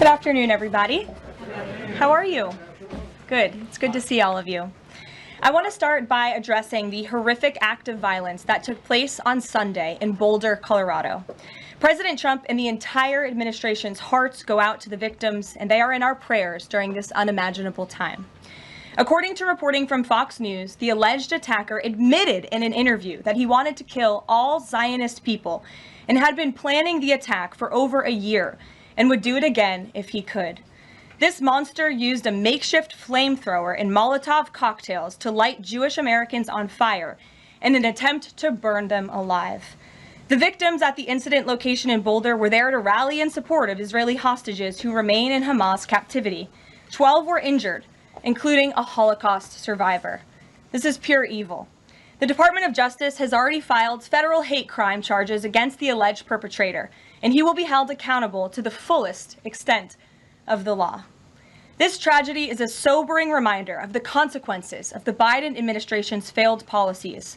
Good afternoon, everybody. How are you? Good. It's good to see all of you. I want to start by addressing the horrific act of violence that took place on Sunday in Boulder, Colorado. President Trump and the entire administration's hearts go out to the victims, and they are in our prayers during this unimaginable time. According to reporting from Fox News, the alleged attacker admitted in an interview that he wanted to kill all Zionist people and had been planning the attack for over a year and would do it again if he could. This monster used a makeshift flamethrower and Molotov cocktails to light Jewish Americans on fire in an attempt to burn them alive. The victims at the incident location in Boulder were there to rally in support of Israeli hostages who remain in Hamas captivity. 12 were injured, including a Holocaust survivor. This is pure evil. The Department of Justice has already filed federal hate crime charges against the alleged perpetrator, and he will be held accountable to the fullest extent of the law. This tragedy is a sobering reminder of the consequences of the Biden administration's failed policies.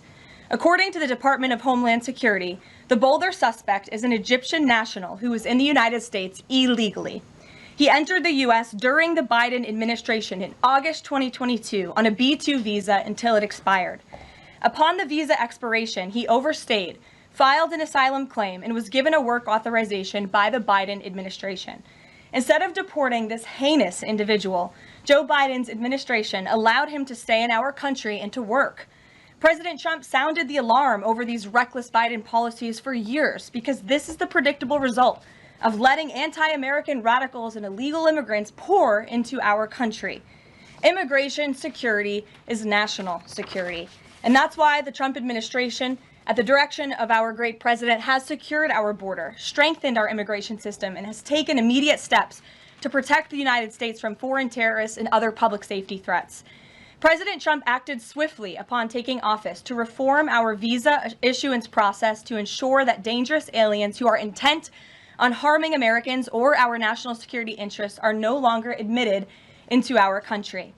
According to the Department of Homeland Security, the Boulder suspect is an Egyptian national who was in the United States illegally. He entered the U.S. during the Biden administration in August 2022 on a B-2 visa until it expired. Upon the visa expiration, he overstayed, filed an asylum claim, and was given a work authorization by the Biden administration. Instead of deporting this heinous individual, Joe Biden's administration allowed him to stay in our country and to work. President Trump sounded the alarm over these reckless Biden policies for years because this is the predictable result of letting anti-American radicals and illegal immigrants pour into our country. Immigration security is national security. And that's why the Trump administration, at the direction of our great president, has secured our border, strengthened our immigration system, and has taken immediate steps to protect the United States from foreign terrorists and other public safety threats. President Trump acted swiftly upon taking office to reform our visa issuance process to ensure that dangerous aliens who are intent on harming Americans or our national security interests are no longer admitted into our country.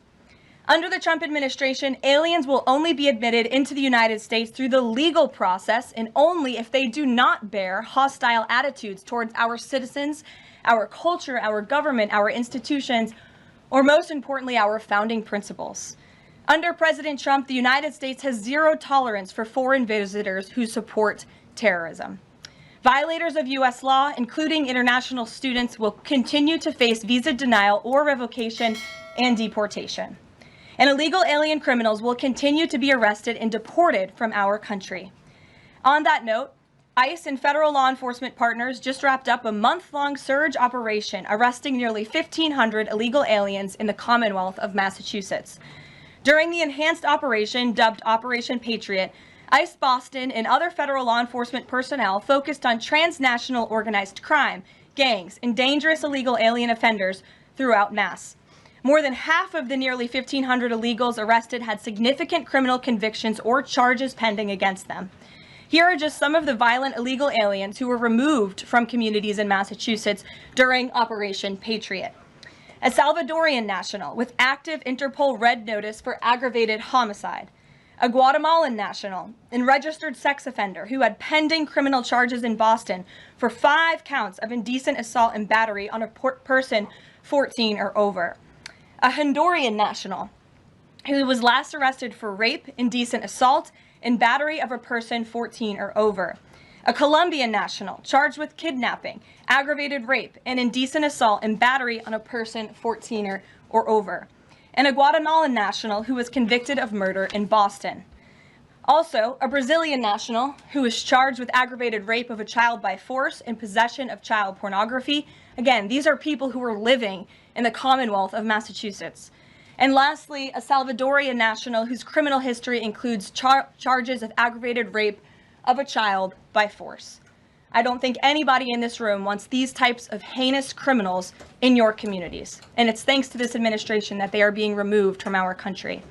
Under the Trump administration, aliens will only be admitted into the United States through the legal process and only if they do not bear hostile attitudes towards our citizens, our culture, our government, our institutions, or most importantly, our founding principles. Under President Trump, the United States has zero tolerance for foreign visitors who support terrorism. Violators of U.S. law, including international students, will continue to face visa denial or revocation and deportation. And illegal alien criminals will continue to be arrested and deported from our country. On that note, ICE and federal law enforcement partners just wrapped up a month-long surge operation arresting nearly 1,500 illegal aliens in the Commonwealth of Massachusetts. During the enhanced operation, dubbed Operation Patriot, ICE Boston and other federal law enforcement personnel focused on transnational organized crime, gangs, and dangerous illegal alien offenders throughout Mass. More than half of the nearly 1,500 illegals arrested had significant criminal convictions or charges pending against them. Here are just some of the violent illegal aliens who were removed from communities in Massachusetts during Operation Patriot. A Salvadorian national with active Interpol red notice for aggravated homicide. A Guatemalan national and registered sex offender who had pending criminal charges in Boston for 5 counts of indecent assault and battery on a person 14 or over. A Honduran national who was last arrested for rape, indecent assault, and battery of a person 14 or over. A Colombian national charged with kidnapping, aggravated rape, and indecent assault and battery on a person 14 or over. And a Guatemalan national who was convicted of murder in Boston. Also, a Brazilian national who was charged with aggravated rape of a child by force and possession of child pornography. Again, these are people who are living in the Commonwealth of Massachusetts. And lastly, a Salvadorian national whose criminal history includes charges of aggravated rape of a child by force. I don't think anybody in this room wants these types of heinous criminals in your communities. And it's thanks to this administration that they are being removed from our country.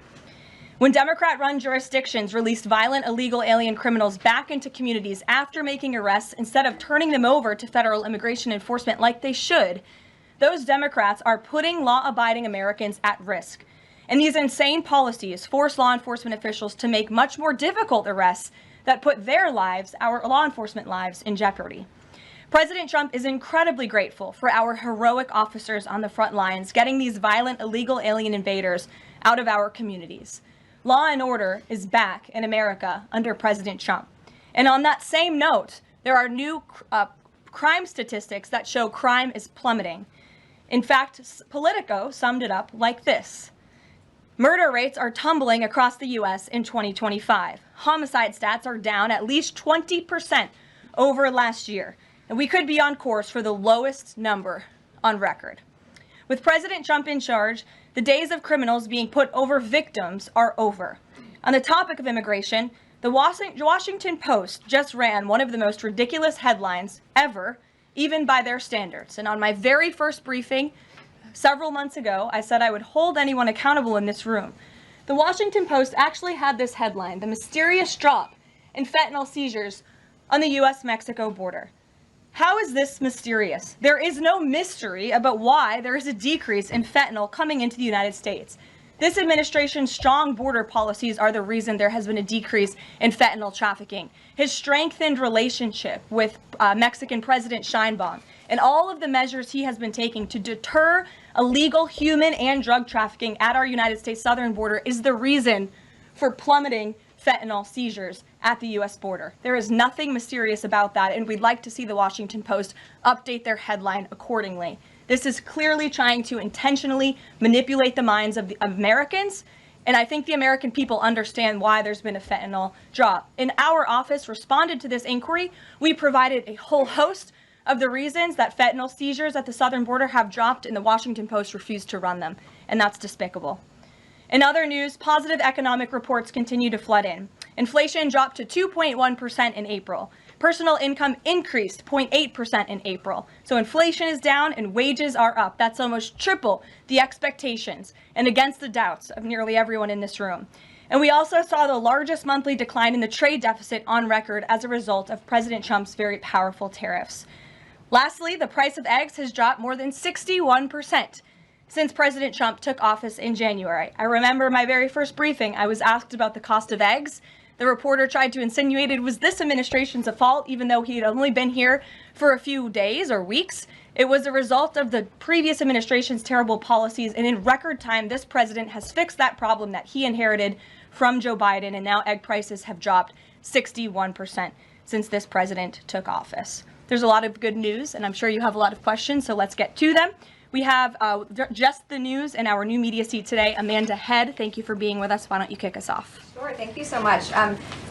When Democrat-run jurisdictions released violent illegal alien criminals back into communities after making arrests instead of turning them over to federal immigration enforcement like they should, those Democrats are putting law-abiding Americans at risk. And these insane policies force law enforcement officials to make much more difficult arrests that put their lives, our law enforcement lives, in jeopardy. President Trump is incredibly grateful for our heroic officers on the front lines getting these violent, illegal alien invaders out of our communities. Law and order is back in America under President Trump. And on that same note, there are new crime statistics that show crime is plummeting. In fact, Politico summed it up like this. Murder rates are tumbling across the U.S. in 2025. Homicide stats are down at least 20% over last year, and we could be on course for the lowest number on record. With President Trump in charge, the days of criminals being put over victims are over. On the topic of immigration, the Washington Post just ran one of the most ridiculous headlines ever, even by their standards. And on my very first briefing, several months ago, I said I would hold anyone accountable in this room. The Washington Post actually had this headline, "The mysterious drop in fentanyl seizures on the U.S.-Mexico border." How is this mysterious? There is no mystery about why there is a decrease in fentanyl coming into the United States. This administration's strong border policies are the reason there has been a decrease in fentanyl trafficking. His strengthened relationship with Mexican President Sheinbaum and all of the measures he has been taking to deter illegal human and drug trafficking at our United States southern border is the reason for plummeting fentanyl seizures at the U.S. border. There is nothing mysterious about that, and we'd like to see the Washington Post update their headline accordingly. This is clearly trying to intentionally manipulate the minds of the Americans, and I think the American people understand why there's been a fentanyl drop. And our office responded to this inquiry. We provided a whole host of the reasons that fentanyl seizures at the southern border have dropped, and the Washington Post refused to run them, and that's despicable. In other news, positive economic reports continue to flood in. Inflation dropped to 2.1% in April. Personal income increased 0.8% in April. So inflation is down and wages are up. That's almost triple the expectations and against the doubts of nearly everyone in this room. And we also saw the largest monthly decline in the trade deficit on record as a result of President Trump's very powerful tariffs. Lastly, the price of eggs has dropped more than 61% since President Trump took office in January. I remember my very first briefing, I was asked about the cost of eggs. The reporter tried to insinuate it was this administration's fault, even though he had only been here for a few days or weeks. It was a result of the previous administration's terrible policies, and in record time, this president has fixed that problem that he inherited from Joe Biden, and now egg prices have dropped 61% since this president took office. There's a lot of good news, and I'm sure you have a lot of questions, so let's get to them. We have just the news in our new media seat today. Amanda Head, thank you for being with us. Why don't you kick us off? Sure, thank you so much.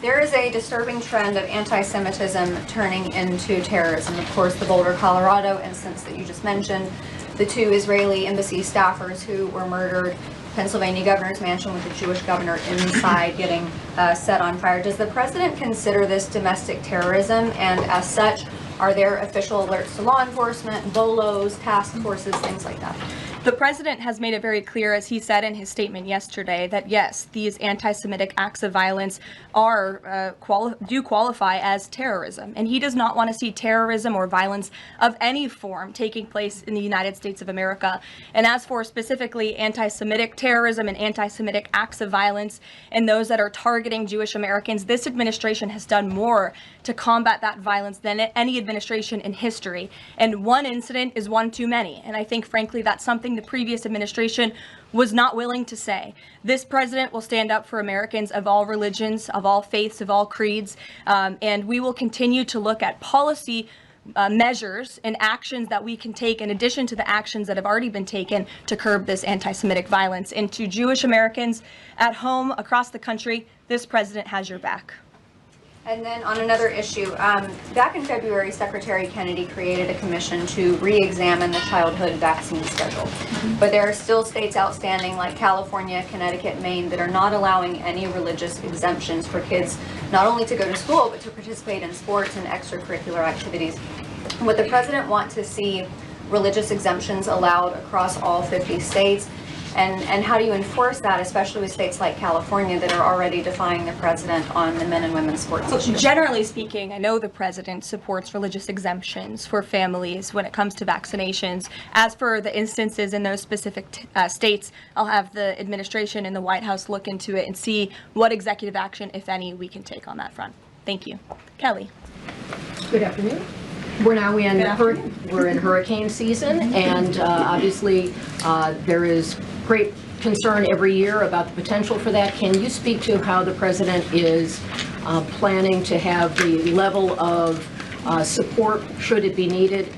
There is a disturbing trend of anti-Semitism turning into terrorism. Of course, the Boulder, Colorado instance that you just mentioned, the two Israeli embassy staffers who were murdered, Pennsylvania governor's mansion with the Jewish governor inside getting set on fire. Does the president consider this domestic terrorism? And as such, are there official alerts to law enforcement, BOLOs, task forces, things like that? The president has made it very clear, as he said in his statement yesterday, that yes, these anti-Semitic acts of violence are do qualify as terrorism, and he does not want to see terrorism or violence of any form taking place in the United States of America. And as for specifically anti-Semitic terrorism and anti-Semitic acts of violence and those that are targeting Jewish Americans, this administration has done more to combat that violence than any administration in history. And one incident is one too many. And I think, frankly, that's something the previous administration was not willing to say. This president will stand up for Americans of all religions, of all faiths, of all creeds, and we will continue to look at policy measures and actions that we can take in addition to the actions that have already been taken to curb this anti-Semitic violence. And to Jewish Americans at home, across the country, this president has your back. And then on another issue, back in February, Secretary Kennedy created a commission to re-examine the childhood vaccine schedule. But there are still states outstanding like California, Connecticut, Maine that are not allowing any religious exemptions for kids, not only to go to school, but to participate in sports and extracurricular activities. Would the president want to see religious exemptions allowed across all 50 states? And how do you enforce that, especially with states like California that are already defying the president on the men and women's sports issue? Generally speaking, I know the president supports religious exemptions for families when it comes to vaccinations. As for the instances in those specific states, I'll have the administration and the White House look into it and see what executive action, if any, we can take on that front. Thank you. Kelly. Good afternoon. We're now we're in hurricane season, and obviously there is great concern every year about the potential for that. Can you speak to how the president is planning to have the level of support, should it be needed,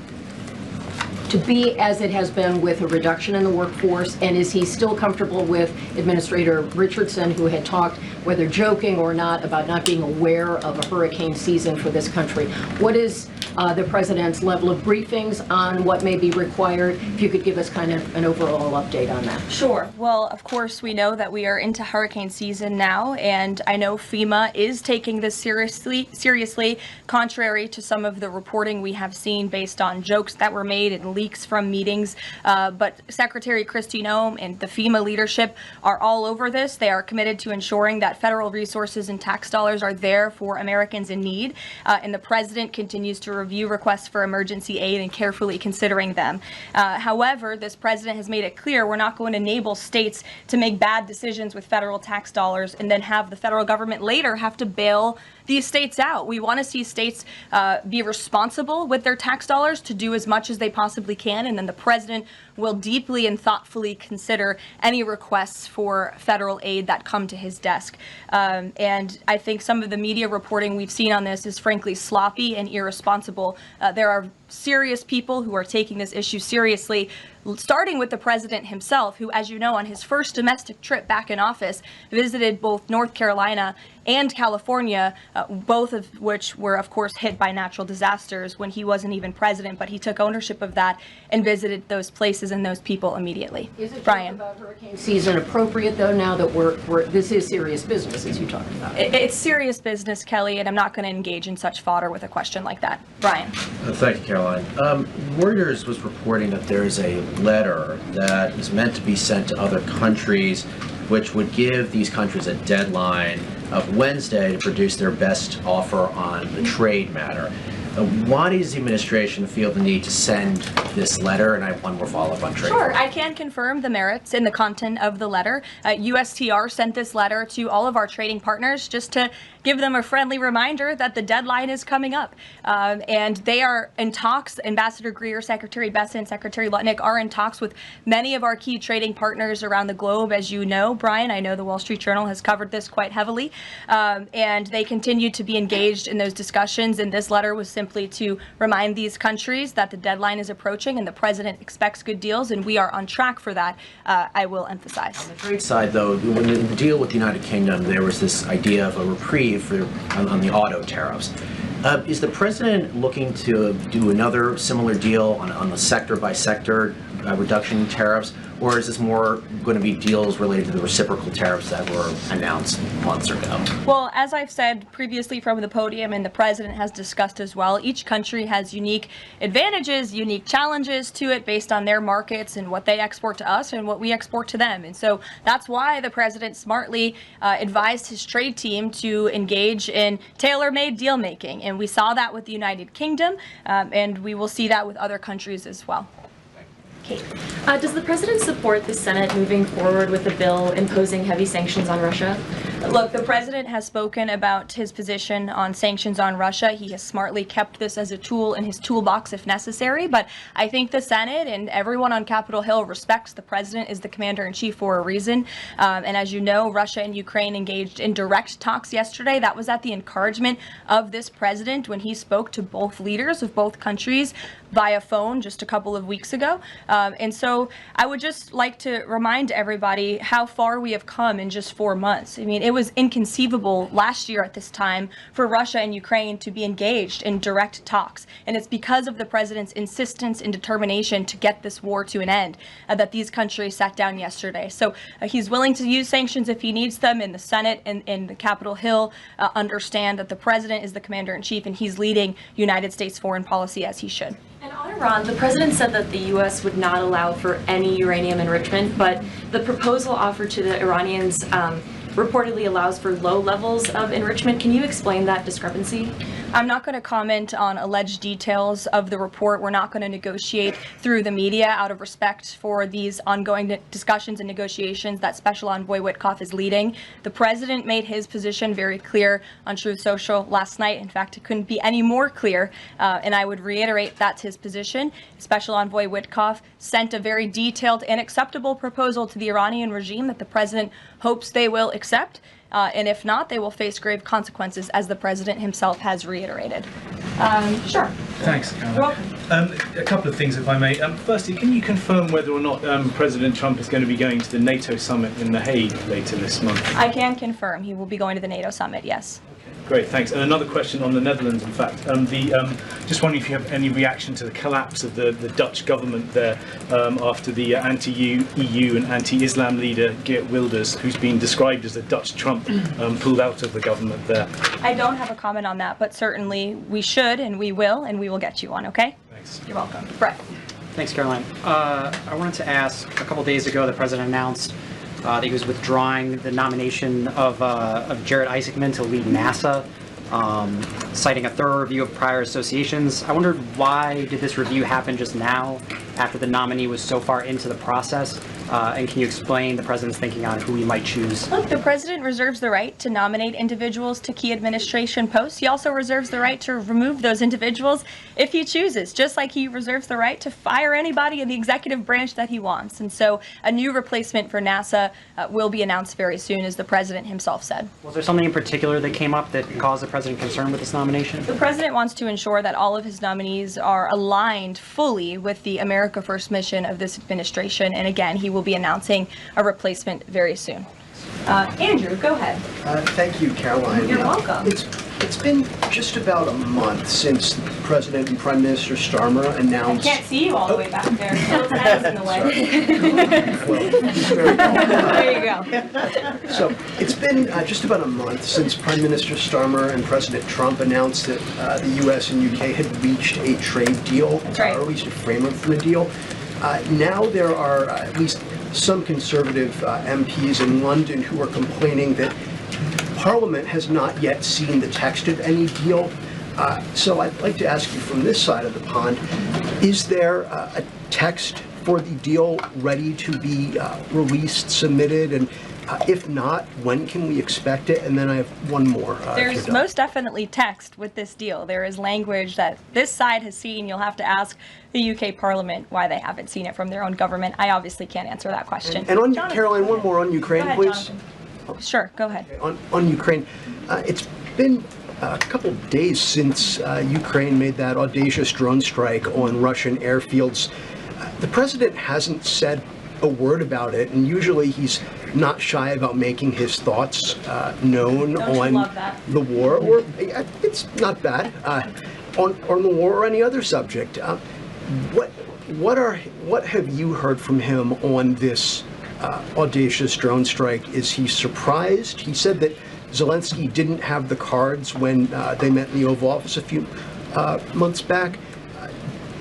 to be as it has been with a reduction in the workforce? And is he still comfortable with Administrator Richardson, who had talked, whether joking or not, about not being aware of a hurricane season for this country? What is the president's level of briefings on what may be required? If you could give us kind of an overall update on that. Sure. Well, of course, we know that we are into hurricane season now, and I know FEMA is taking this seriously, contrary to some of the reporting we have seen based on jokes that were made and leaks from meetings. But Secretary Kristi Noem and the FEMA leadership are all over this. They are committed to ensuring that federal resources and tax dollars are there for Americans in need, and the president continues to review requests for emergency aid and carefully considering them. However, this president has made it clear we're not going to enable states to make bad decisions with federal tax dollars and then have the federal government later have to bail these states out. We want to see states be responsible with their tax dollars to do as much as they possibly can, and then the president will deeply and thoughtfully consider any requests for federal aid that come to his desk. And I think some of the media reporting we've seen on this is frankly sloppy and irresponsible. There are serious people who are taking this issue seriously, starting with the president himself, who, as you know, on his first domestic trip back in office, visited both North Carolina and California, both of which were, of course, hit by natural disasters when he wasn't even president, but he took ownership of that and visited those places and those people immediately. Is it Brian? about hurricane season appropriate, though, now that this is serious business, as you talked about? It's serious business, Kelly, and I'm not going to engage in such fodder with a question like that. Brian? Thank you, Caroline. Reuters was reporting that there is a letter that is meant to be sent to other countries, which would give these countries a deadline of Wednesday to produce their best offer on the trade matter. Why does the administration feel the need to send this letter? And I have one more follow-up on trade. Sure, I can confirm the merits and the content of the letter. USTR sent this letter to all of our trading partners just to give them a friendly reminder that the deadline is coming up. And they are in talks. Ambassador Greer, Secretary Bessent, Secretary Lutnick are in talks with many of our key trading partners around the globe. As you know, Brian, I know the Wall Street Journal has covered this quite heavily. And they continue to be engaged in those discussions. And this letter was simply to remind these countries that the deadline is approaching and the president expects good deals, and we are on track for that, I will emphasize. On the trade side, though, when the deal with the United Kingdom, there was this idea of a reprieve on the auto tariffs. Is the president looking to do another similar deal on the sector-by-sector reduction in tariffs, or is this more going to be deals related to the reciprocal tariffs that were announced months ago? Well, as I've said previously from the podium, and the president has discussed as well, each country has unique advantages, unique challenges to it based on their markets and what they export to us and what we export to them. And so that's why the president smartly advised his trade team to engage in tailor-made deal making. And we saw that with the United Kingdom, and we will see that with other countries as well. Kate. Does the president support the Senate moving forward with a bill imposing heavy sanctions on Russia? Look, the president has spoken about his position on sanctions on Russia. He has smartly kept this as a tool in his toolbox if necessary, but I think the Senate and everyone on Capitol Hill respects the president as the commander-in-chief for a reason. And as you know, Russia and Ukraine engaged in direct talks yesterday. That was at the encouragement of this president when he spoke to both leaders of both countries via phone just a couple of weeks ago. And so I would just like to remind everybody how far we have come in just 4 months. I mean, it was inconceivable last year at this time for Russia and Ukraine to be engaged in direct talks. And it's because of the president's insistence and determination to get this war to an end that these countries sat down yesterday. So he's willing to use sanctions if he needs them, and the Senate and the Capitol Hill understand that the president is the commander-in-chief and he's leading United States foreign policy as he should. And on Iran, the president said that the U.S. would not allow for any uranium enrichment, but the proposal offered to the Iranians reportedly allows for low levels of enrichment. Can you explain that discrepancy? I'm not going to comment on alleged details of the report. We're not going to negotiate through the media out of respect for these ongoing discussions and negotiations that Special Envoy Witkoff is leading. The president made his position very clear on Truth Social last night. In fact, it couldn't be any more clear, and I would reiterate that's his position. Special Envoy Witkoff sent a very detailed and acceptable proposal to the Iranian regime that the president hopes they will accept. And if not, they will face grave consequences, as the president himself has reiterated. Sure. Thanks, Caroline. You're welcome. A couple of things, if I may. Firstly, can you confirm whether or not President Trump is going to be going to the NATO summit in The Hague later this month? I can confirm he will be going to the NATO summit, yes. Great, thanks. And another question on the Netherlands, in fact. Just wondering if you have any reaction to the collapse of the Dutch government there after the anti-EU and anti-Islam leader Geert Wilders, who's been described as the Dutch Trump, pulled out of the government there. I don't have a comment on that, but certainly we should and we will get you one, okay? Thanks. You're welcome. Brett. Thanks, Caroline. I wanted to ask, a couple days ago, the president announced that he was withdrawing the nomination of Jared Isaacman to lead NASA, citing a thorough review of prior associations. I wondered, why did this review happen just now, after the nominee was so far into the process? And can you explain the president's thinking on who he might choose? Look, the president reserves the right to nominate individuals to key administration posts. He also reserves the right to remove those individuals if he chooses, just like he reserves the right to fire anybody in the executive branch that he wants. And so a new replacement for NASA will be announced very soon, as the president himself said. Was there something in particular that came up that caused the president concern with this nomination? The president wants to ensure that all of his nominees are aligned fully with the America First mission of this administration. And again, he will be announcing a replacement very soon. Andrew, go ahead. Thank you, Caroline. You're welcome. It's been just about a month since President and Prime Minister Starmer announced... I can't see you all the way back there. Phil's head is in the way. Well, very well. There you go. So it's been just about a month since Prime Minister Starmer and President Trump announced that the U.S. and UK had reached a trade deal, right. or at least a framework for the deal. Now there are at least some conservative MPs in London who are complaining that Parliament has not yet seen the text of any deal. So I'd like to ask you from this side of the pond, is there a text for the deal ready to be released, submitted, and if not, when can we expect it? And then I have one more. There's most definitely text with this deal. There is language that this side has seen. You'll have to ask the UK Parliament why they haven't seen it from their own government. I obviously can't answer that question. And on Jonathan, Caroline, one more on Ukraine, go ahead, please. Jonathan. Sure, go ahead. On Ukraine, it's been a couple days since Ukraine made that audacious drone strike on Russian airfields. The president hasn't said a word about it, and usually he's not shy about making his thoughts known on the war, or it's not bad, on the war or any other subject. What have you heard from him on this audacious drone strike? Is he surprised? He said that Zelensky didn't have the cards when they met in the Oval Office a few months back.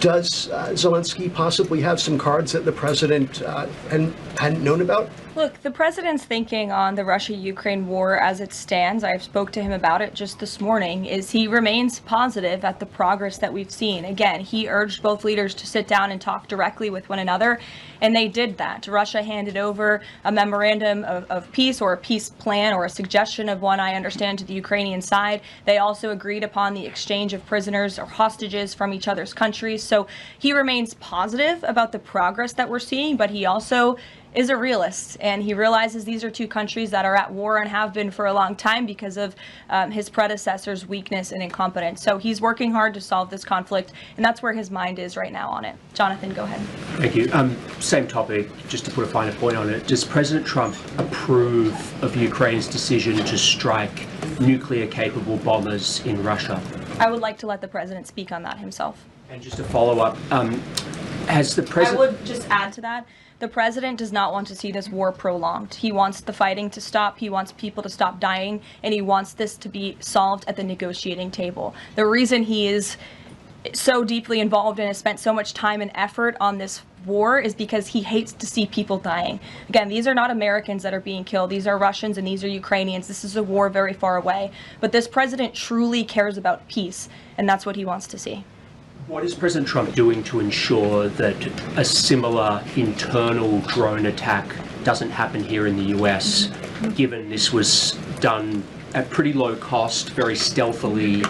Does Zelensky possibly have some cards that the president hadn't known about? Look, the president's thinking on the Russia-Ukraine war as it stands, I spoke to him about it just this morning, is he remains positive at the progress that we've seen. Again, he urged both leaders to sit down and talk directly with one another, and they did that. Russia handed over a memorandum of peace, or a peace plan, or a suggestion of one, I understand, to the Ukrainian side. They also agreed upon the exchange of prisoners or hostages from each other's countries. So he remains positive about the progress that we're seeing, but he also is a realist, and he realizes these are two countries that are at war and have been for a long time because of his predecessor's weakness and incompetence. So he's working hard to solve this conflict, and that's where his mind is right now on it. Jonathan, go ahead. Thank you. Same topic, just to put a finer point on it. Does President Trump approve of Ukraine's decision to strike nuclear-capable bombers in Russia? I would like to let the president speak on that himself. And just to follow up, has the president... I would just add to that, the president does not want to see this war prolonged. He wants the fighting to stop, he wants people to stop dying, and he wants this to be solved at the negotiating table. The reason he is so deeply involved and has spent so much time and effort on this war is because he hates to see people dying. Again, these are not Americans that are being killed. These are Russians and these are Ukrainians. This is a war very far away. But this president truly cares about peace, and that's what he wants to see. What is President Trump doing to ensure that a similar internal drone attack doesn't happen here in the US, given this was done at pretty low cost, very stealthily?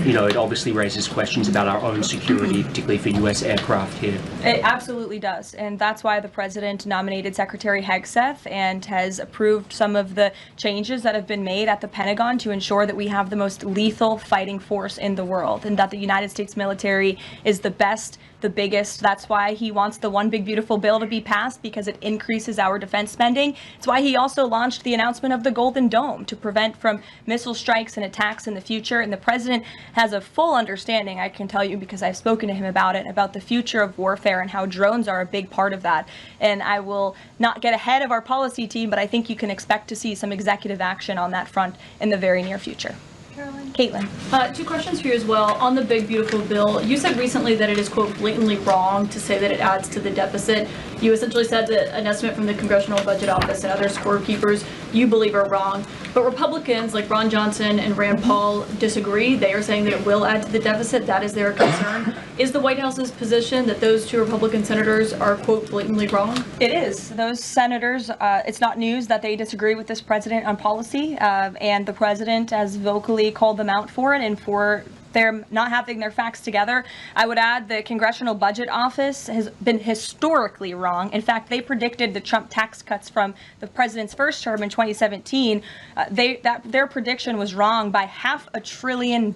You know, it obviously raises questions about our own security, particularly for US aircraft here. It absolutely does, and that's why the president nominated Secretary Hegseth and has approved some of the changes that have been made at the Pentagon to ensure that we have the most lethal fighting force in the world, and that the United States military is the best, the biggest. That's why he wants the One Big Beautiful Bill to be passed, because it increases our defense spending. It's why he also launched the announcement of the Golden Dome to prevent from missile strikes and attacks in the future. And the president has a full understanding, I can tell you because I've spoken to him about it, about the future of warfare and how drones are a big part of that. And I will not get ahead of our policy team, but I think you can expect to see some executive action on that front in the very near future. Caroline. Caitlin. Two questions for you as well. On the big, beautiful bill, you said recently that it is, quote, blatantly wrong to say that it adds to the deficit. You essentially said that an estimate from the Congressional Budget Office and other scorekeepers you believe are wrong. But Republicans like Ron Johnson and Rand Paul disagree. They are saying that it will add to the deficit. That is their concern. Is the White House's position that those two Republican senators are, quote, blatantly wrong? It is. Those senators, it's not news that they disagree with this president on policy, and the president has vocally called them out for it and for they're not having their facts together. I would add the Congressional Budget Office has been historically wrong. In fact, they predicted the Trump tax cuts from the president's first term in 2017. Their prediction was wrong by $500 billion.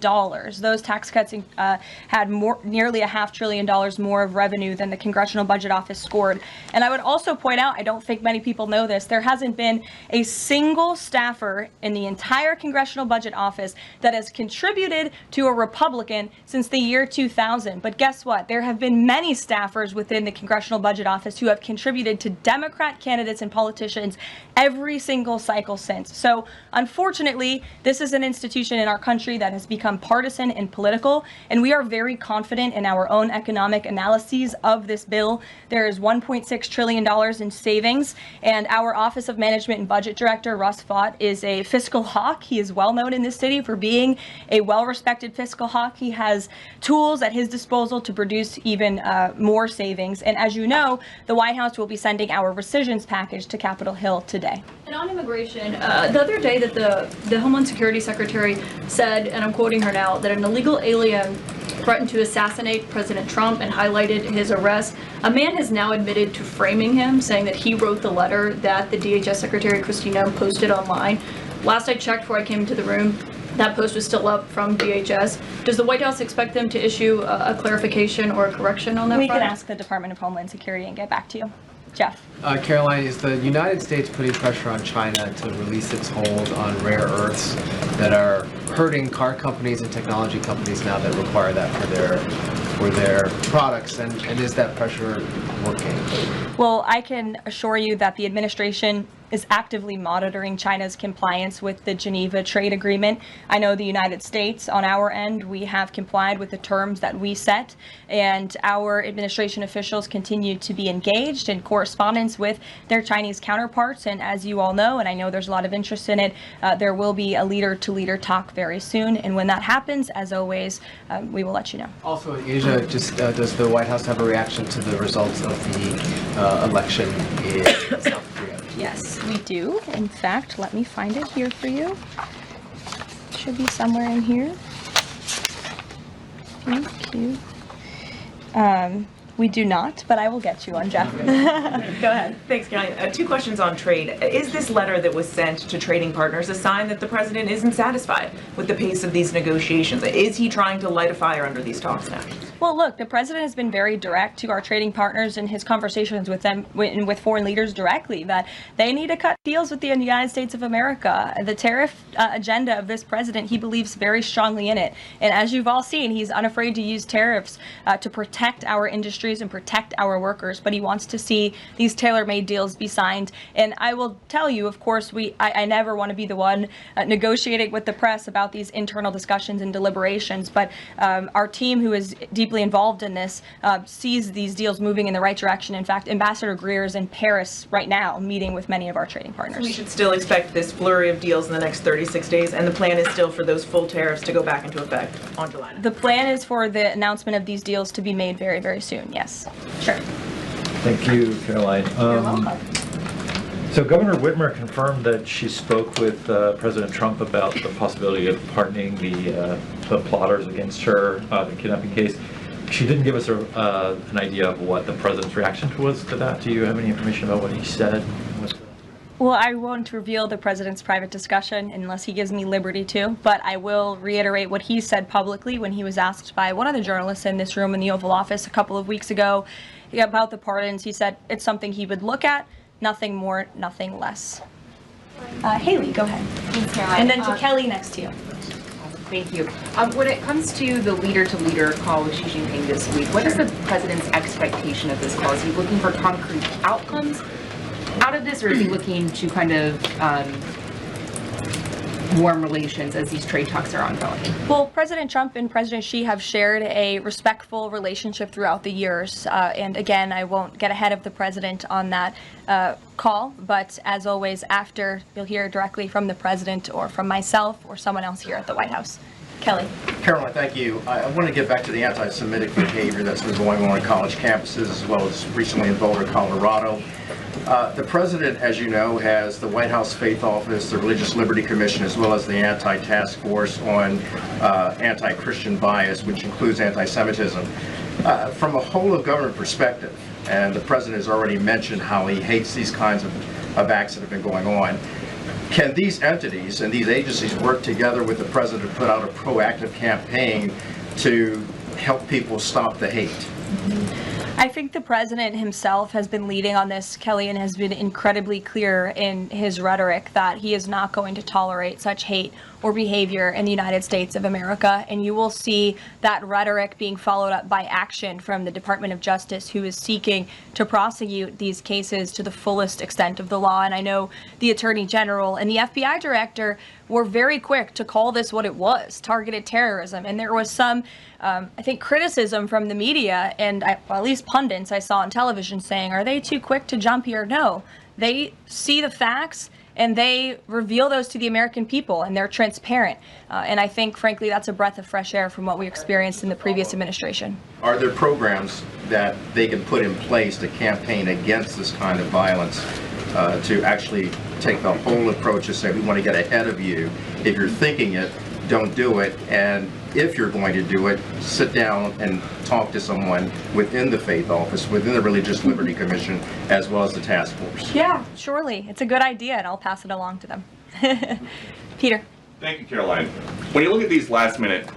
Those tax cuts had nearly $500 billion more of revenue than the Congressional Budget Office scored. And I would also point out, I don't think many people know this, there hasn't been a single staffer in the entire Congressional Budget Office that has contributed to a Republican since the year 2000. But guess what? There have been many staffers within the Congressional Budget Office who have contributed to Democrat candidates and politicians every single cycle since. So unfortunately, this is an institution in our country that has become partisan and political, and we are very confident in our own economic analyses of this bill. There is $1.6 trillion in savings, and our Office of Management and Budget Director, Russ Vought, is a fiscal hawk. He is well known in this city for being a well-respected fiscal hawk. He has tools at his disposal to produce even more savings. And as you know, the White House will be sending our rescissions package to Capitol Hill today. And on immigration, the other day that the Homeland Security Secretary said, and I'm quoting her now, that an illegal alien threatened to assassinate President Trump and highlighted his arrest. A man has now admitted to framing him, saying that he wrote the letter that the DHS Secretary Kristi Noem posted online. Last I checked before I came into the room, that post was still up from DHS. Does the White House expect them to issue a clarification or a correction on that We front? can ask the Department of Homeland Security and get back to you. Jeff. Caroline, is the United States putting pressure on China to release its hold on rare earths that are hurting car companies and technology companies now that require that for their products? And is that pressure working? Well, I can assure you that the administration is actively monitoring China's compliance with the Geneva Trade Agreement. I know the United States, on our end, we have complied with the terms that we set, and our administration officials continue to be engaged in correspondence with their Chinese counterparts. And as you all know, and I know there's a lot of interest in it, there will be a leader-to-leader talk very soon. And when that happens, as always, we will let you know. Also in Asia, does the White House have a reaction to the results of the election in South Korea? Yes, we do. In fact, let me find it here for you. Should be somewhere in here. Thank you. We do not, but I will get you one, Jeff. Go ahead. Thanks, Caroline. Two questions on trade. Is this letter that was sent to trading partners a sign that the president isn't satisfied with the pace of these negotiations? Is he trying to light a fire under these talks now? Well, look, the president has been very direct to our trading partners in his conversations with them, with foreign leaders directly, that they need to cut deals with the United States of America. The tariff agenda of this president, he believes very strongly in it. And as you've all seen, he's unafraid to use tariffs to protect our industry industries and protect our workers, but he wants to see these tailor-made deals be signed. And I will tell you, of course, I never want to be the one negotiating with the press about these internal discussions and deliberations, but our team, who is deeply involved in this, sees these deals moving in the right direction. In fact, Ambassador Greer is in Paris right now meeting with many of our trading partners. We should still expect this flurry of deals in the next 36 days, and the plan is still for those full tariffs to go back into effect on July 9th. The plan is for the announcement of these deals to be made very, very soon, yes. Sure. Thank you, Caroline. You're welcome. So Governor Whitmer confirmed that she spoke with President Trump about the possibility of pardoning the plotters against her, the kidnapping case. She didn't give us an idea of what the president's reaction was to that. Do you have any information about what he said? Well, I won't reveal the president's private discussion unless he gives me liberty to, but I will reiterate what he said publicly when he was asked by one of the journalists in this room in the Oval Office a couple of weeks ago about the pardons. He said it's something he would look at, nothing more, nothing less. Haley, go ahead. Thanks, Caroline. And then to Kelly next to you. Thank you. When it comes to the leader-to-leader call with Xi Jinping this week, what is the president's expectation of this call? Is he looking for concrete outcomes out of this, or is he looking to kind of warm relations as these trade talks are ongoing? Well, President Trump and President Xi have shared a respectful relationship throughout the years. And again, I won't get ahead of the president on that call, but as always, after, you'll hear directly from the president or from myself or someone else here at the White House. Kelly. Caroline, thank you. I want to get back to the anti-Semitic behavior that's been going on college campuses, as well as recently in Boulder, Colorado. The president, as you know, has the White House Faith Office, the Religious Liberty Commission, as well as the Anti-Task Force on Anti-Christian Bias, which includes anti-Semitism. From a whole of government perspective, and the president has already mentioned how he hates these kinds of acts that have been going on, can these entities and these agencies work together with the president to put out a proactive campaign to help people stop the hate? I think the president himself has been leading on this, Kelly, and has been incredibly clear in his rhetoric that he is not going to tolerate such hate or behavior in the United States of America. And you will see that rhetoric being followed up by action from the Department of Justice, who is seeking to prosecute these cases to the fullest extent of the law. And I know the Attorney General and the FBI Director were very quick to call this what it was, targeted terrorism. And there was some, I think, criticism from the media and well, at least pundits I saw on television saying, are they too quick to jump here? No, they see the facts and they reveal those to the American people, and they're transparent. And I think, frankly, that's a breath of fresh air from what we experienced in the previous administration. Are there programs that they can put in place to campaign against this kind of violence, to actually take the whole approach and say, we want to get ahead of you. If you're thinking it, don't do it. And if you're going to do it, sit down and talk to someone within the Faith Office, within the Religious Liberty Commission, as well as the task force. Yeah, surely. It's a good idea, and I'll pass it along to them. Peter. Thank you, Caroline. When you look at these last-minute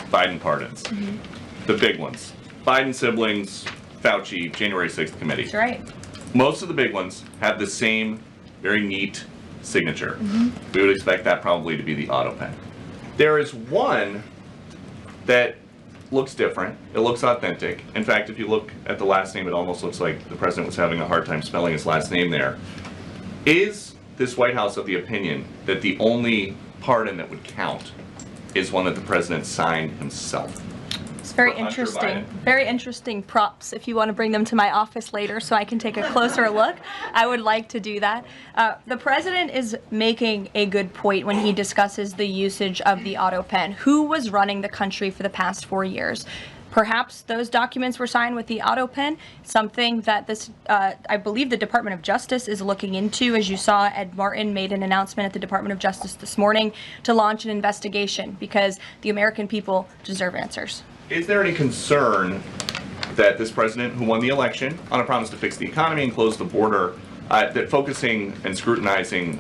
Biden pardons, the big ones, Biden siblings, Fauci, January 6th committee. That's right. Most of the big ones have the same very neat signature. We would expect that probably to be the auto pen. There is one that looks different. It looks authentic. In fact, if you look at the last name, it almost looks like the president was having a hard time spelling his last name there. Is this White House of the opinion that the only pardon that would count is one that the president signed himself? It's very interesting. Very interesting props. If you want to bring them to my office later so I can take a closer look, I would like to do that. The president is making a good point when he discusses the usage of the auto pen. Who was running the country for the past 4 years? Perhaps those documents were signed with the auto pen, something that this, I believe the Department of Justice is looking into. As you saw, Ed Martin made an announcement at the Department of Justice this morning to launch an investigation because the American people deserve answers. Is there any concern that this president, who won the election on a promise to fix the economy and close the border, that focusing and scrutinizing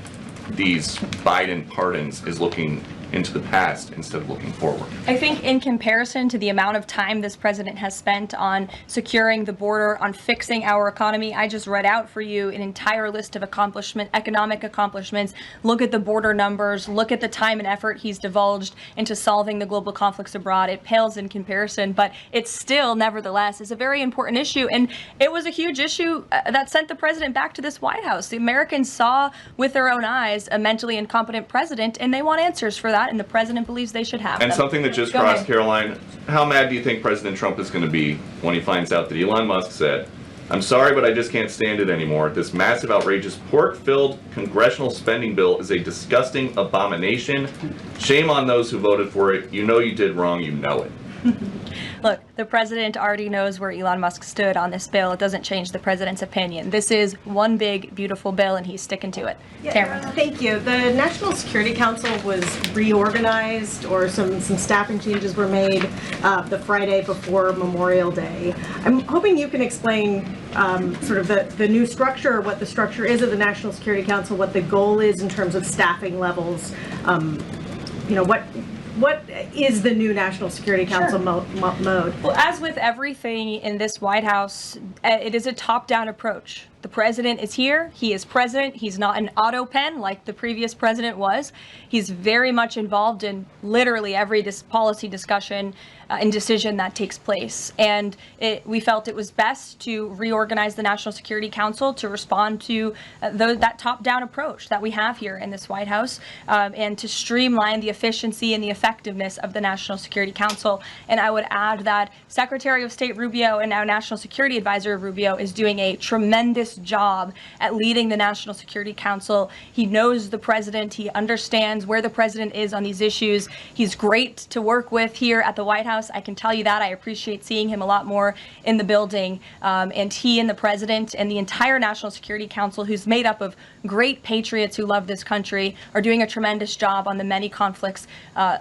these Biden pardons is looking into the past instead of looking forward. I think in comparison to the amount of time this president has spent on securing the border, on fixing our economy, I just read out for you an entire list of economic accomplishments. Look at the border numbers, look at the time and effort he's divulged into solving the global conflicts abroad. It pales in comparison, but it still, nevertheless, is a very important issue. And it was a huge issue that sent the president back to this White House. The Americans saw with their own eyes a mentally incompetent president, and they want answers for that, and the president believes they should have And them. something that just Go crossed ahead. Caroline, how mad do you think President Trump is going to be when he finds out that Elon Musk said, "I'm sorry, but I just can't stand it anymore. This massive, outrageous, pork-filled congressional spending bill is a disgusting abomination. Shame on those who voted for it. You know you did wrong. You know it." Look, the president already knows where Elon Musk stood on this bill. It doesn't change the president's opinion. This is one big, beautiful bill, and he's sticking to it. Tamara. Thank you. The National Security Council was reorganized, or some staffing changes were made the Friday before Memorial Day. I'm hoping you can explain sort of the new structure, what the structure is of the National Security Council, what the goal is in terms of staffing levels. What is the new National Security Council mode? Well, as with everything in this White House, it is a top-down approach. The president is here. He is president. He's not an auto pen like the previous president was. He's very much involved in literally every policy discussion and decision that takes place. And we felt it was best to reorganize the National Security Council to respond to that top-down approach that we have here in this White House, and to streamline the efficiency and the effectiveness of the National Security Council. And I would add that Secretary of State Rubio and now National Security Advisor Rubio is doing a tremendous job at leading the National Security Council. He knows the president. He understands where the president is on these issues. He's great to work with here at the White House. I can tell you that. I appreciate seeing him a lot more in the building. And he and the president and the entire National Security Council, who's made up of great patriots who love this country, are doing a tremendous job on the many conflicts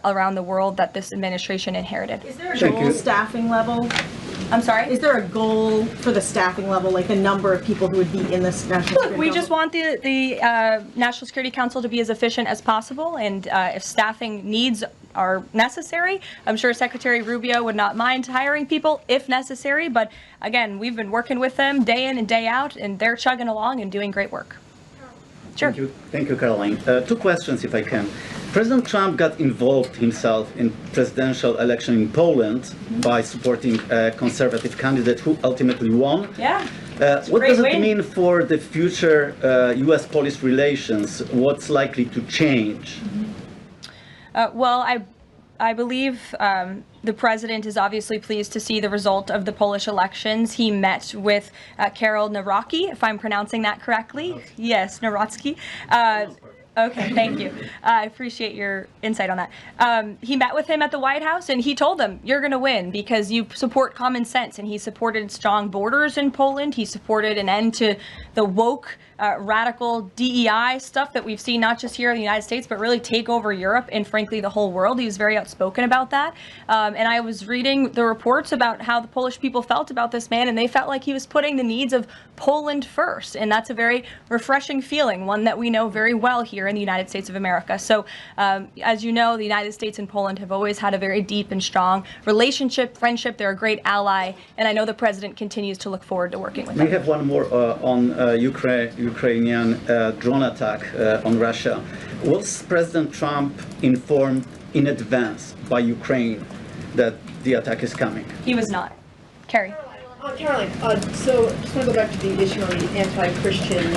around the world that this administration inherited. Is there a goal staffing level? I'm sorry? Is there a goal for the staffing level, like the number of people who would be in this National Security Look, we Council? just want the National Security Council to be as efficient as possible, and if staffing needs are necessary, I'm sure Secretary Rubio would not mind hiring people if necessary, but again, we've been working with them day in and day out, and they're chugging along and doing great work. Sure. Thank you, Caroline. Two questions, if I can. President Trump got involved himself in presidential election in Poland by supporting a conservative candidate who ultimately won. Yeah. What does it mean for the future U.S.-Polish relations? What's likely to change? Well, I believe the president is obviously pleased to see the result of the Polish elections. He met with Karol Nawrocki, if I'm pronouncing that correctly. Yes, Nawrocki. Okay, thank you. I appreciate your insight on that. He met with him at the White House, and he told him, you're going to win because you support common sense. And he supported strong borders in Poland. He supported an end to the woke, radical DEI stuff that we've seen not just here in the United States, but really take over Europe and frankly the whole world. He was very outspoken about that. And I was reading the reports about how the Polish people felt about this man, and they felt like he was putting the needs of Poland first. And that's a very refreshing feeling, one that we know very well here in the United States of America. So as you know, the United States and Poland have always had a very deep and strong relationship, friendship. They're a great ally, and I know the president continues to look forward to working with them. We have one more on Ukrainian drone attack on Russia. Was President Trump informed in advance by Ukraine that the attack is coming? He was not. Carrie. Caroline, so just want to go back to the issue on the anti-Christian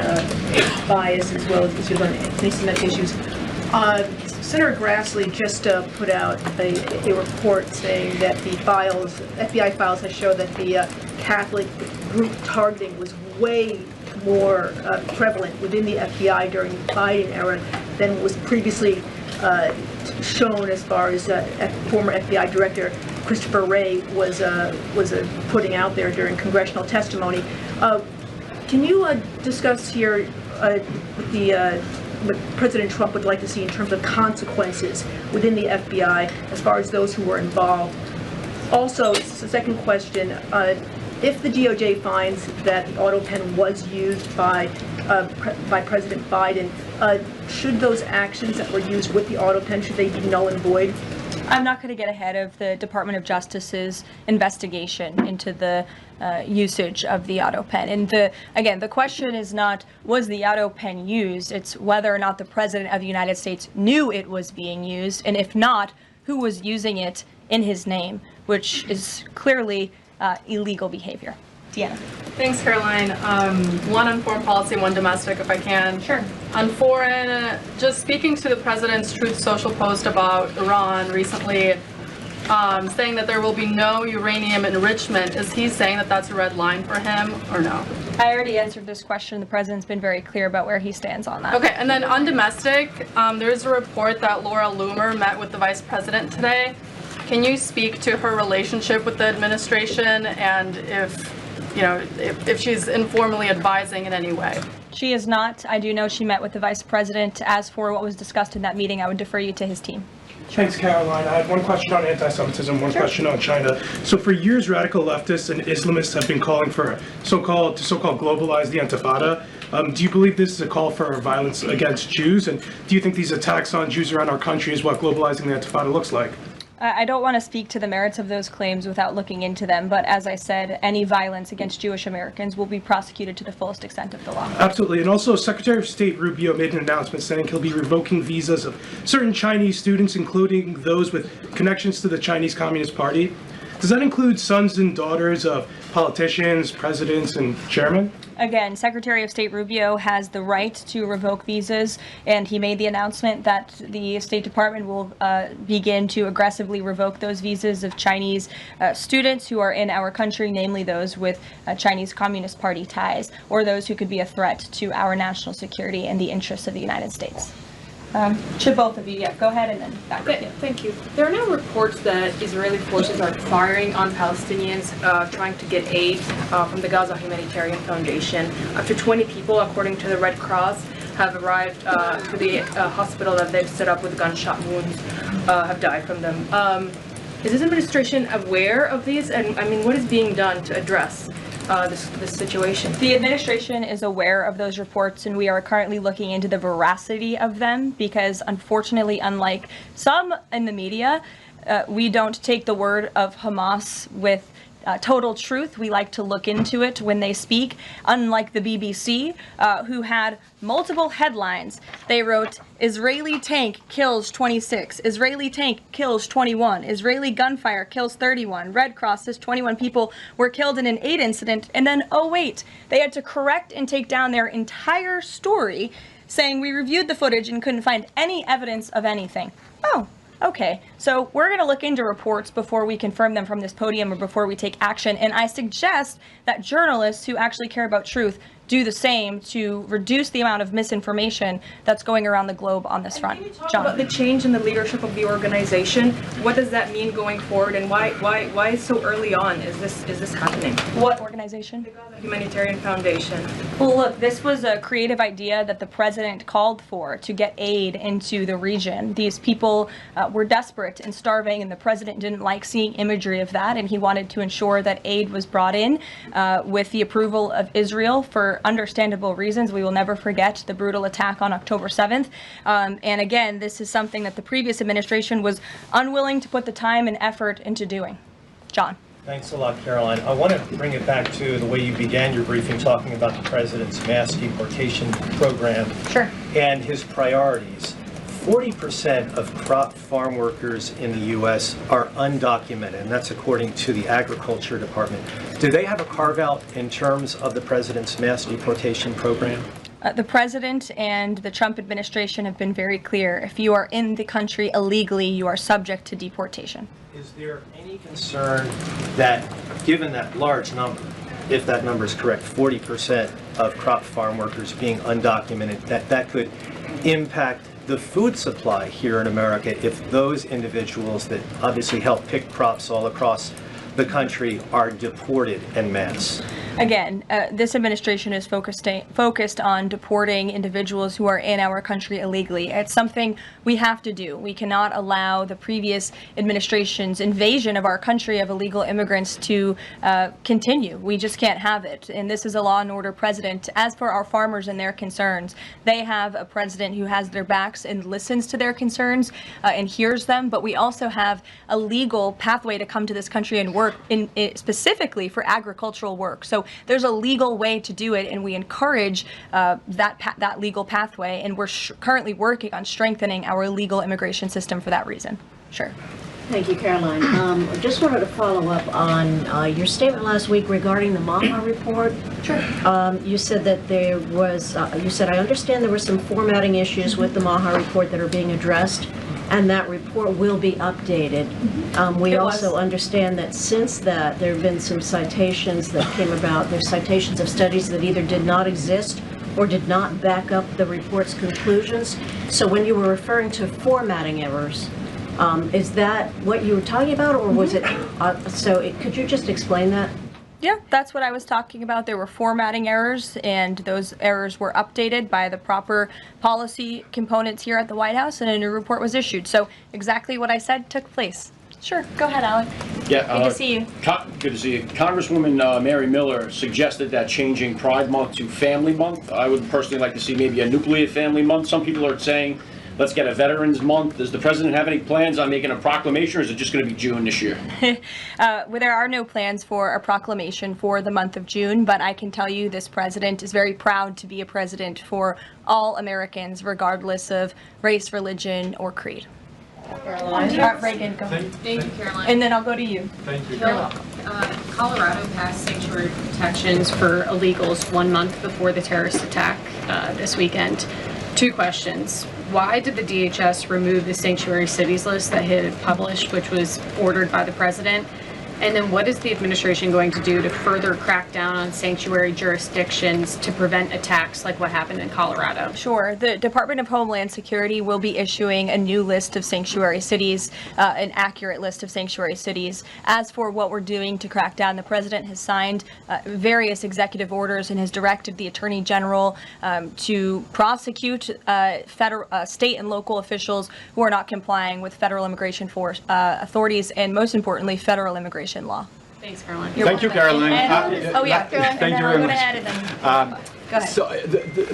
bias as well as issues on anti-Semitic issues. Senator Grassley just put out a report saying that the FBI files have shown that the Catholic group targeting was way more prevalent within the FBI during the Biden era than was previously shown, as far as former FBI Director Christopher Wray was putting out there during congressional testimony. Can you discuss here what President Trump would like to see in terms of consequences within the FBI as far as those who were involved? Also, the second question, if the DOJ finds that the auto pen was used by President Biden, should those actions that were used with the auto pen, should they be null and void? I'm not going to get ahead of the Department of Justice's investigation into the usage of the auto pen. And again, the question is not, was the auto pen used? It's whether or not the President of the United States knew it was being used, and if not, who was using it in his name, which is clearly illegal behavior. Deanna. Thanks, Caroline. One on foreign policy, one domestic, if I can. Sure. On foreign, just speaking to the president's Truth Social post about Iran recently, saying that there will be no uranium enrichment. Is he saying that that's a red line for him, or no? I already answered this question. The president's been very clear about where he stands on that. Okay, and then on domestic, there's a report that Laura Loomer met with the vice president today. Can you speak to her relationship with the administration and if she's informally advising in any way? She is not. I do know she met with the vice president. As for what was discussed in that meeting, I would defer you to his team. Thanks, Caroline. I had one question on anti-Semitism, one question on China. So for years, radical leftists and Islamists have been calling for so-called globalize the Intifada. Do you believe this is a call for violence against Jews? And do you think these attacks on Jews around our country is what globalizing the Intifada looks like? I don't want to speak to the merits of those claims without looking into them, but as I said, any violence against Jewish Americans will be prosecuted to the fullest extent of the law. Absolutely. And also, Secretary of State Rubio made an announcement saying he'll be revoking visas of certain Chinese students, including those with connections to the Chinese Communist Party. Does that include sons and daughters of politicians, presidents, and chairmen? Again, Secretary of State Rubio has the right to revoke visas, and he made the announcement that the State Department will begin to aggressively revoke those visas of Chinese students who are in our country, namely those with Chinese Communist Party ties, or those who could be a threat to our national security and the interests of the United States. To both of you, yeah, go ahead and then back to you. Thank you. There are now reports that Israeli forces are firing on Palestinians trying to get aid from the Gaza Humanitarian Foundation. Up to 20 people, according to the Red Cross, have arrived to the hospital that they've set up with gunshot wounds, have died from them. Is this administration aware of these? And I mean, what is being done to address this situation? The administration is aware of those reports, and we are currently looking into the veracity of them because, unfortunately, unlike some in the media, we don't take the word of Hamas with total truth. We like to look into it when they speak. Unlike the BBC, who had multiple headlines, they wrote, Israeli tank kills 26, Israeli tank kills 21, Israeli gunfire kills 31, Red Cross says 21 people were killed in an aid incident, and then, oh wait, they had to correct and take down their entire story, saying we reviewed the footage and couldn't find any evidence of anything. Oh. Okay, so we're going to look into reports before we confirm them from this podium or before we take action, and I suggest that journalists who actually care about truth do the same to reduce the amount of misinformation that's going around the globe on this front. John. About the change in the leadership of the organization, what does that mean going forward, and why so early on is this happening? What organization? The Gaza Humanitarian Foundation. Well, look, this was a creative idea that the president called for to get aid into the region. These people were desperate and starving, and the president didn't like seeing imagery of that, and he wanted to ensure that aid was brought in with the approval of Israel for understandable reasons. We will never forget the brutal attack on October 7th. And again, this is something that the previous administration was unwilling to put the time and effort into doing. John. Thanks a lot, Caroline. I want to bring it back to the way you began your briefing, talking about the president's mass deportation program and his priorities. 40% of crop farm workers in the U.S. are undocumented, and that's according to the Agriculture Department. Do they have a carve-out in terms of the president's mass deportation program? The president and the Trump administration have been very clear. If you are in the country illegally, you are subject to deportation. Is there any concern that, given that large number, if that number is correct, 40% of crop farm workers being undocumented, that could impact the food supply here in America if those individuals that obviously help pick crops all across the country are deported en masse? Again, this administration is focused on deporting individuals who are in our country illegally. It's something we have to do. We cannot allow the previous administration's invasion of our country of illegal immigrants to continue. We just can't have it. And this is a law and order president. As for our farmers and their concerns, they have a president who has their backs and listens to their concerns and hears them. But we also have a legal pathway to come to this country and work specifically for agricultural work. So there's a legal way to do it, and we encourage that legal pathway, and we're currently working on strengthening our legal immigration system for that reason. Sure. Thank you, Caroline. I just wanted to follow up on your statement last week regarding the MAHA report. Sure. You said that there was, you said, I understand there were some formatting issues with the MAHA report that are being addressed, and that report will be updated. We also understand that since that, there have been some citations that came about. There's citations of studies that either did not exist or did not back up the report's conclusions. So when you were referring to formatting errors, is that what you were talking about, or was it, could you just explain that? Yeah, that's what I was talking about. There were formatting errors, and those errors were updated by the proper policy components here at the White House, and a new report was issued. So exactly what I said took place. Sure, go ahead, Alec. Yeah, good to see you. Good to see you. Congresswoman Mary Miller suggested that changing Pride Month to Family Month. I would personally like to see maybe a nuclear family month. Some people are saying, let's get a Veterans Month. Does the president have any plans on making a proclamation, or is it just going to be June this year? Well, there are no plans for a proclamation for the month of June, but I can tell you this president is very proud to be a president for all Americans, regardless of race, religion, or creed. Caroline. Reagan, go ahead. Thank you, Caroline. And then I'll go to you. Thank you. You're welcome. Colorado passed sanctuary protections for illegals 1 month before the terrorist attack this weekend. 2 questions. Why did the DHS remove the sanctuary cities list that it had published, which was ordered by the president? And then what is the administration going to do to further crack down on sanctuary jurisdictions to prevent attacks like what happened in Colorado? Sure. The Department of Homeland Security will be issuing a new list of sanctuary cities, an accurate list of sanctuary cities. As for what we're doing to crack down, the president has signed various executive orders and has directed the Attorney General to prosecute state and local officials who are not complying with federal immigration authorities and, most importantly, federal immigration law. Thanks, Caroline. Thank you, Caroline. Caroline. Thank you very much. Go ahead. So,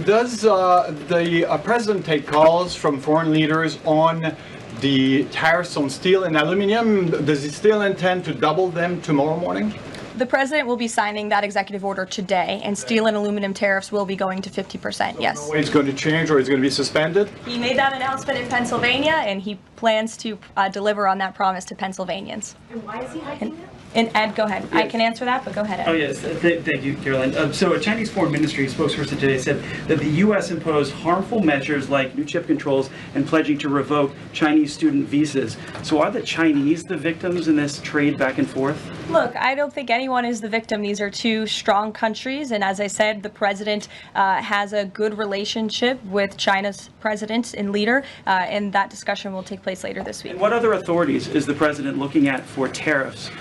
does the president take calls from foreign leaders on the tariffs on steel and aluminum? Does he still intend to double them tomorrow morning? The president will be signing that executive order today, and steel and aluminum tariffs will be going to 50%, yes. No way it's going to change, or it's going to be suspended? He made that announcement in Pennsylvania, and he plans to deliver on that promise to Pennsylvanians. And why is he hiking that? And Ed, go ahead. I can answer that, but go ahead, Ed. Oh, yes. Thank you, Caroline. So a Chinese Foreign Ministry spokesperson today said that the U.S. imposed harmful measures like new chip controls and pledging to revoke Chinese student visas. So are the Chinese the victims in this trade back and forth? Look, I don't think anyone is the victim. These are two strong countries, and as I said, the president has a good relationship with China's president and leader, and that discussion will take place later this week. And what other authorities is the president looking at for tariffs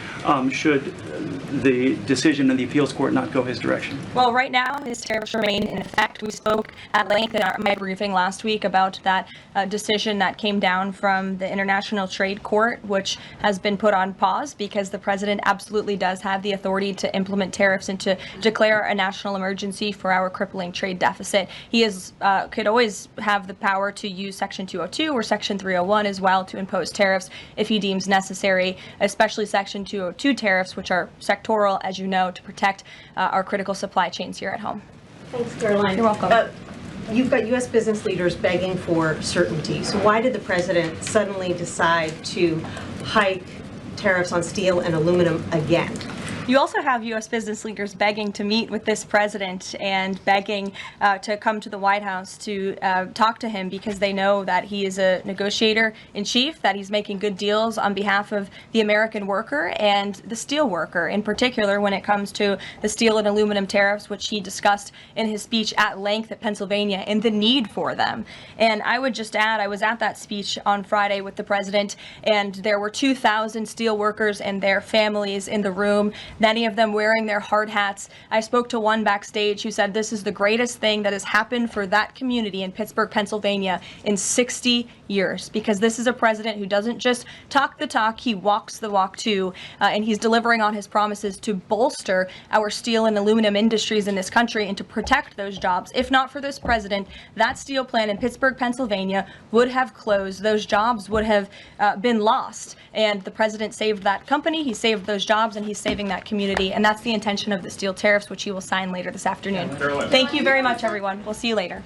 should the decision in the appeals court not go his direction? Well, right now, his tariffs remain in effect. We spoke at length in my briefing last week about that decision that came down from the International Trade Court, which has been put on pause because the president absolutely does have the authority to implement tariffs and to declare a national emergency for our crippling trade deficit. He could always have the power to use Section 202 or Section 301 as well to impose tariffs if he deems necessary, especially Section 202 tariffs, which are sectoral, as you know, to protect our critical supply chains here at home. Thanks, Caroline. You're welcome. You've got U.S. business leaders begging for certainty. So why did the president suddenly decide to hike tariffs on steel and aluminum again? You also have U.S. business leaders begging to meet with this president and begging to come to the White House to talk to him because they know that he is a negotiator in chief, that he's making good deals on behalf of the American worker and the steel worker, in particular when it comes to the steel and aluminum tariffs, which he discussed in his speech at length at Pennsylvania, and the need for them. And I would just add, I was at that speech on Friday with the president, and there were 2,000 steel workers and their families in the room, many of them wearing their hard hats. I spoke to one backstage who said this is the greatest thing that has happened for that community in Pittsburgh, Pennsylvania in 60 years, because this is a president who doesn't just talk the talk, he walks the walk too, and he's delivering on his promises to bolster our steel and aluminum industries in this country and to protect those jobs. If not for this president, that steel plant in Pittsburgh, Pennsylvania would have closed. Those jobs would have been lost, and the president saved that company, he saved those jobs, and he's saving that community, and that's the intention of the steel tariffs, which he will sign later this afternoon. Thank you very much, everyone. We'll see you later.